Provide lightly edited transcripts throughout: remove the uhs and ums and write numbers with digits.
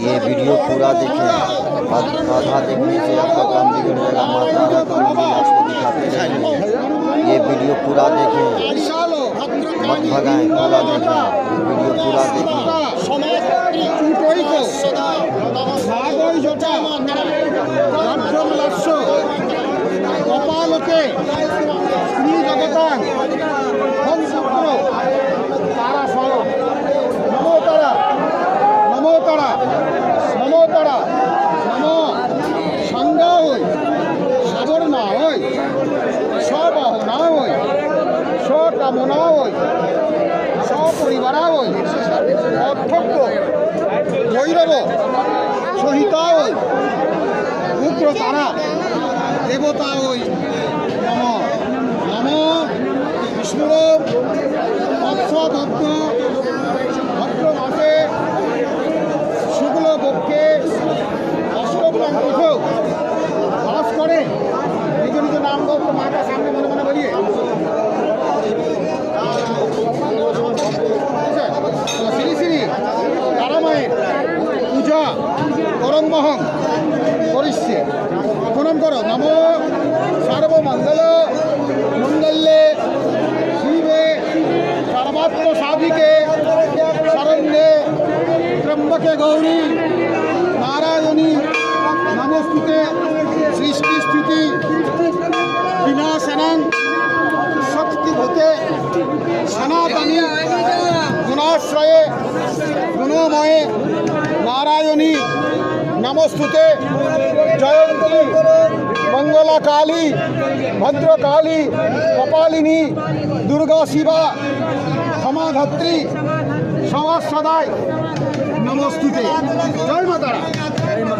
ये वीडियो पूरा देखें। आधा देखने से आपका काम बिगड़ जाएगा। माता रानी लाश को दिखाते रहेंगे। ये वीडियो पूरा देखें, मत भगाएं, पूरा देखें। ये वीडियो पूरा देखें। কপালকে স্ত্রী জগতাং হংসপুত্র তারা সহ নমো তারা নমো তারা নমো তারা নমো সংজ্ঞা হই সাবর না হই স্ববাহনা হই স্বকামনা হই সপরিবারা হই অধ্যক্ষ ভৈরব সহিতা হই উগ্র তারা দেবতা ওই নম নম বিষ্ণুর মৎস্যভক্ত ভদ্র মাসে শুক্ল পক্ষে অষ্টপ্রাণ পৃথক বাস করে। নিজ নিজ নাম গল্প মাটা সামনে মনে মনে বলিয়ে শ্রী শ্রী তারামায়ের পূজা করমবহং করিষ্যে। প্রণাম করো। নমো সর্বমঙ্গল মঙ্গলে শিবে সর্বাত্ম সাধিকে শরণ্যে ত্র্যম্বকে গৌরী নারায়ণী নমস্তুতে। সৃষ্টি স্থিতি বিনাশনাং শক্তিভূতে সনাতনী গুণাশ্রয়ে গুণময়ে নারায়ণী নমস্তুতে। জয়ন্তী মঙ্গলা কালী ভদ্রকালী কপালিনী দুর্গা শিবা সমাধাত্রী সমাসদায় নমস্তুতে। জয় মাতারা,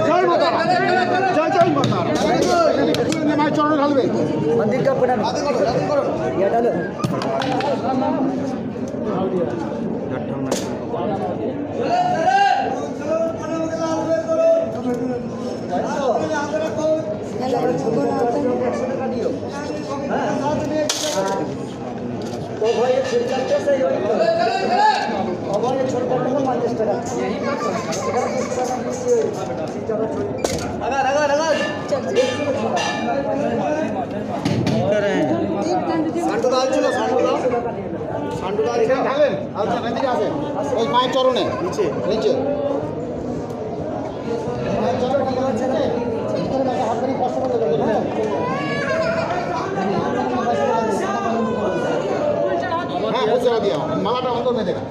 জয় মাতারা, জয় জয় মাতারা। মায়ের চরণে ঢালবে। मंदिर का प्रणाम या डालो तो भाई छोटा से और ये छोटा का 50 টাকা अगर अगर अगर सांडो दाल चलो सांडो दाल এখানে ঢালেন। আচ্ছা এদিকে আসেন। ওই মায়ের চরণে নিচে নিচে মায়ের চরণে হাত ধরে কষ্ট করে দেবেন। হ্যাঁ বুঝতে দিয়া মালাটা অন্তর মেয়ে দেখা।